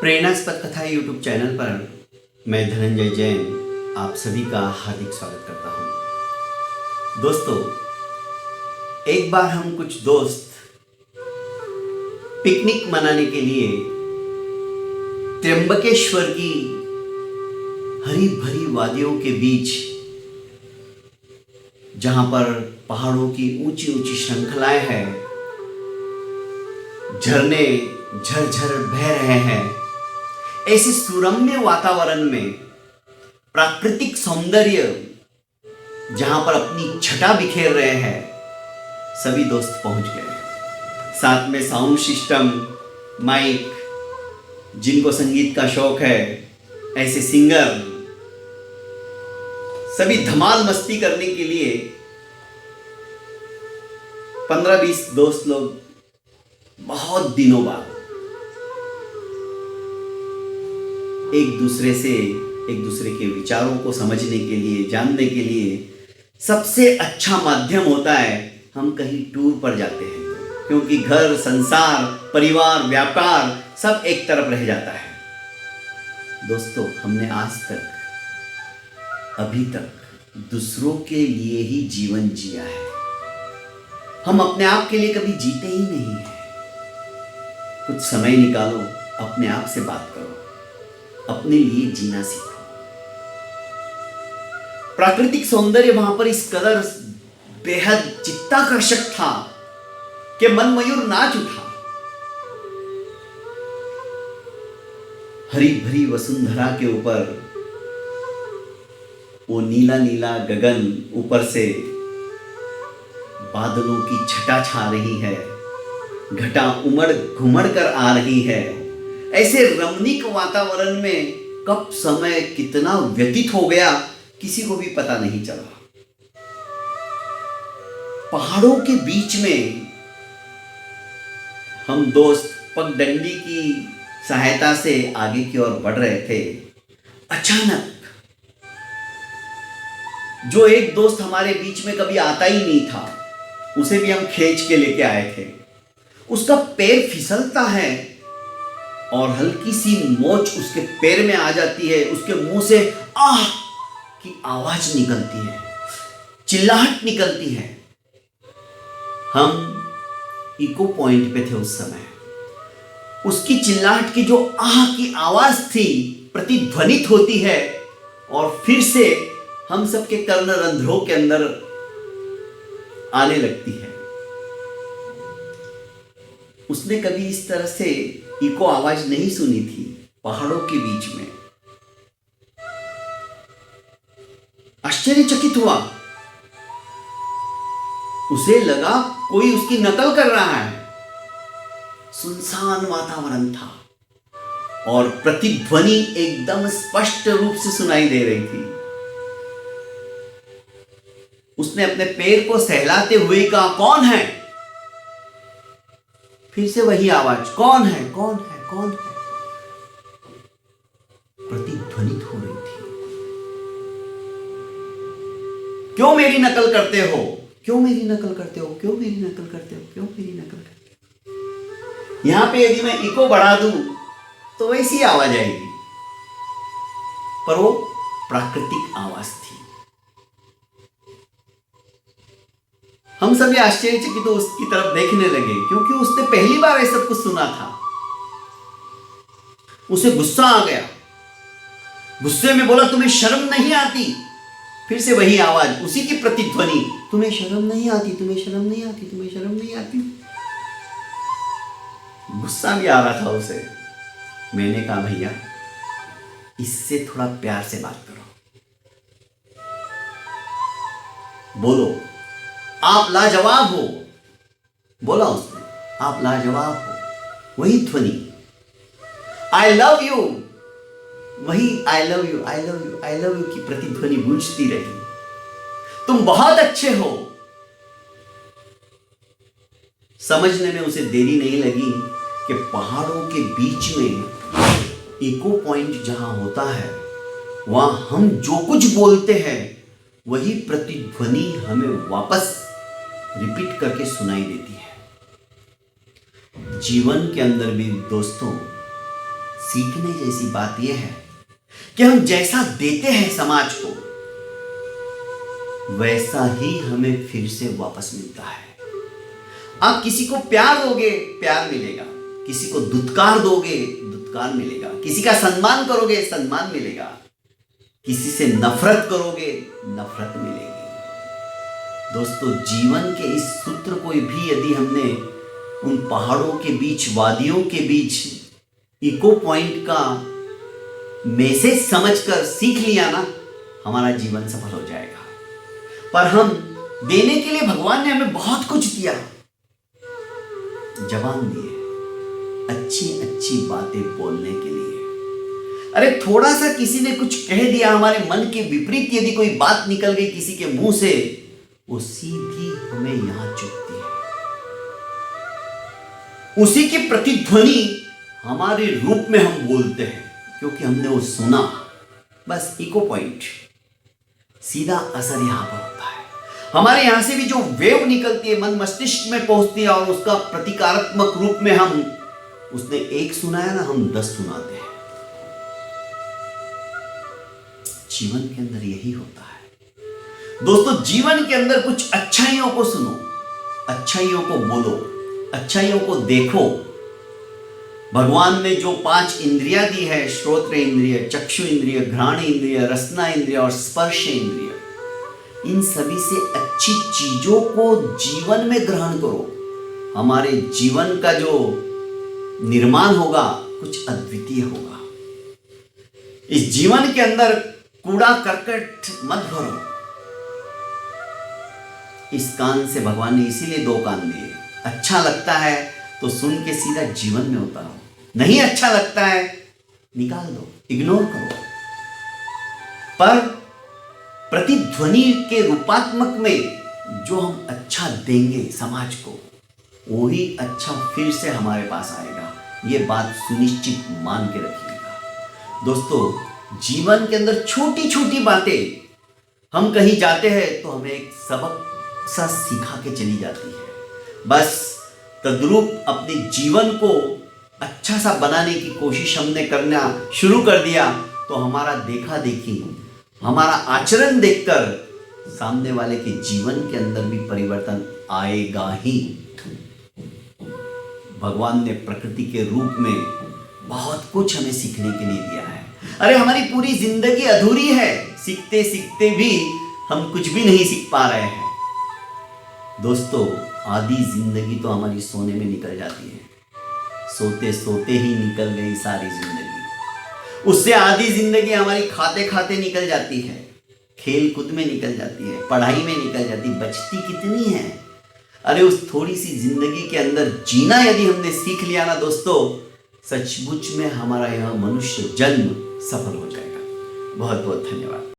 प्रेरणास्पद कथा YouTube channel पर मैं धनंजय जैन आप सभी का हार्दिक स्वागत करता हूं। दोस्तों, एक बार हम कुछ दोस्त पिकनिक मनाने के लिए त्र्यंबकेश्वर की हरी भरी वादियों के बीच, जहां पर पहाड़ों की ऊंची ऊंची श्रृंखलाएं हैं, झरने झरझर बह रहे हैं, ऐसे सुरम्य वातावरण में प्राकृतिक सौंदर्य जहां पर अपनी छटा बिखेर रहे हैं, सभी दोस्त पहुंच गए। साथ में साउंड सिस्टम, माइक, जिनको संगीत का शौक है, ऐसे सिंगर, सभी धमाल मस्ती करने के लिए 15-20 दोस्त लोग बहुत दिनों बाद एक दूसरे के विचारों को समझने के लिए, जानने के लिए सबसे अच्छा माध्यम होता है हम कहीं टूर पर जाते हैं, क्योंकि घर, संसार, परिवार, व्यापार सब एक तरफ रह जाता है। दोस्तों, हमने आज तक, अभी तक दूसरों के लिए ही जीवन जिया है। हम अपने आप के लिए कभी जीते ही नहीं हैं। कुछ समय निकालो, अपने आप से बात करो, अपने लिए जीना सीखो। प्राकृतिक सौंदर्य वहां पर इस कदर बेहद चित्ताकर्षक था कि मन मयूर नाच उठा। हरी भरी वसुंधरा के ऊपर वो नीला नीला गगन, ऊपर से बादलों की छटा छा रही है, घटा उमड़ घुमड़ कर आ रही है। ऐसे रमणीक वातावरण में कब समय कितना व्यतीत हो गया किसी को भी पता नहीं चला। पहाड़ों के बीच में हम दोस्त पगडंडी की सहायता से आगे की ओर बढ़ रहे थे। अचानक जो एक दोस्त हमारे बीच में कभी आता ही नहीं था, उसे भी हम खींच के लेके आए थे, उसका पैर फिसलता है और हल्की सी मोच उसके पैर में आ जाती है। उसके मुंह से आह की आवाज निकलती है, चिल्लाहट निकलती है। हम इको पॉइंट पे थे उस समय। उसकी चिल्लाहट की जो आह की आवाज थी प्रतिध्वनित होती है और फिर से हम सबके कर्ण रंध्रों के अंदर आने लगती है। उसने कभी इस तरह से इको आवाज नहीं सुनी थी पहाड़ों के बीच में। आश्चर्यचकित हुआ। उसे लगा कोई उसकी नकल कर रहा है। सुनसान वातावरण था और प्रतिध्वनि एकदम स्पष्ट रूप से सुनाई दे रही थी। उसने अपने पैर को सहलाते हुए कहा, कौन है? फिर से वही आवाज, कौन है, कौन है, कौन है, प्रतिध्वनित हो रही थी। क्यों मेरी नकल करते हो? क्यों मेरी नकल करते हो? क्यों मेरी नकल करते हो? क्यों मेरी नकल करते हो? यहां पे यदि मैं इको बढ़ा दूं तो वैसी आवाज आएगी, पर वो प्राकृतिक आवाज थी। हम सभी आश्चर्यचकित तो उसकी तरफ देखने लगे, क्योंकि उसने पहली बार ये सब कुछ सुना था। उसे गुस्सा आ गया। गुस्से में बोला, तुम्हें शर्म नहीं आती? फिर से वही आवाज, उसी की प्रतिध्वनि, तुम्हें शर्म नहीं आती, तुम्हें शर्म नहीं आती, तुम्हें शर्म नहीं आती। गुस्सा भी आ रहा था उसे। मैंने कहा, भैया इससे थोड़ा प्यार से बात करो, बोलो आप लाजवाब हो। बोला उसने, आप लाजवाब हो। वही ध्वनि, आई लव यू, वही I love you, I love you, I love you की प्रतिध्वनि गूंजती रही। तुम बहुत अच्छे हो। समझने में उसे देरी नहीं लगी कि पहाड़ों के बीच में इको पॉइंट जहां होता है, वहां हम जो कुछ बोलते हैं वही प्रतिध्वनि हमें वापस रिपीट करके सुनाई देती है। जीवन के अंदर भी दोस्तों सीखने जैसी बात यह है कि हम जैसा देते हैं समाज को, वैसा ही हमें फिर से वापस मिलता है। आप किसी को प्यार दोगे, प्यार मिलेगा। किसी को दुत्कार दोगे, दुत्कार मिलेगा। किसी का सम्मान करोगे, सम्मान मिलेगा। किसी से नफरत करोगे, नफरत मिलेगी। दोस्तों, जीवन के इस सूत्र को भी यदि हमने उन पहाड़ों के बीच, वादियों के बीच इको पॉइंट का मैसेज समझकर सीख लिया ना, हमारा जीवन सफल हो जाएगा। पर हम देने के लिए भगवान ने हमें बहुत कुछ दिया, जबान दिए अच्छी अच्छी बातें बोलने के लिए। अरे थोड़ा सा किसी ने कुछ कह दिया, हमारे मन के विपरीत यदि कोई बात निकल गई किसी के मुंह से, वो सीधी हमें यहां चुभती है। उसी की प्रतिध्वनि हमारे रूप में हम बोलते हैं, क्योंकि हमने वो सुना। बस इको पॉइंट, सीधा असर यहां पर होता है। हमारे यहां से भी जो वेव निकलती है, मन मस्तिष्क में पहुंचती है, और उसका प्रतीकात्मक रूप में हम, उसने एक सुनाया ना, हम 10 सुनाते हैं। जीवन के अंदर यही होता है। दोस्तों, जीवन के अंदर कुछ अच्छाइयों को सुनो, अच्छाइयों को बोलो, अच्छाइयों को देखो। भगवान ने जो 5 इंद्रियां दी है, श्रोत्र इंद्रिय, चक्षु इंद्रिय, घ्राण इंद्रिय, रसना इंद्रिय और स्पर्श इंद्रिय, इन सभी से अच्छी चीजों को जीवन में ग्रहण करो। हमारे जीवन का जो निर्माण होगा कुछ अद्वितीय होगा। इस जीवन के अंदर कूड़ा करकट मत भरो। इस कान से भगवान ने इसीलिए 2 कान दिए। अच्छा लगता है तो सुन के सीधा जीवन में उतारो, नहीं अच्छा लगता है निकाल दो, इग्नोर करो। पर प्रतिध्वनि के रूपात्मक में जो हम अच्छा देंगे समाज को, वही अच्छा फिर से हमारे पास आएगा। ये बात सुनिश्चित मान के रखिएगा। दोस्तों, जीवन के अंदर छोटी छोटी बातें, हम कहीं जाते हैं तो हमें एक सबक सा सिखा के चली जाती है। बस तद्रूप अपने जीवन को अच्छा सा बनाने की कोशिश हमने करना शुरू कर दिया, तो हमारा देखा देखी, हमारा आचरण देखकर सामने वाले के जीवन के अंदर भी परिवर्तन आएगा ही। भगवान ने प्रकृति के रूप में बहुत कुछ हमें सीखने के लिए दिया है। अरे हमारी पूरी जिंदगी अधूरी है, सीखते सीखते भी हम कुछ भी नहीं सीख पा रहे हैं। दोस्तों, आधी जिंदगी तो हमारी सोने में निकल जाती है, सोते सोते ही निकल गई सारी जिंदगी। उससे आधी जिंदगी हमारी खाते खाते निकल जाती है, खेल कूद में निकल जाती है, पढ़ाई में निकल जाती है। बचती कितनी है? अरे उस थोड़ी सी जिंदगी के अंदर जीना यदि हमने सीख लिया ना दोस्तों, सचमुच में हमारा यह मनुष्य जन्म सफल हो जाएगा। बहुत बहुत धन्यवाद।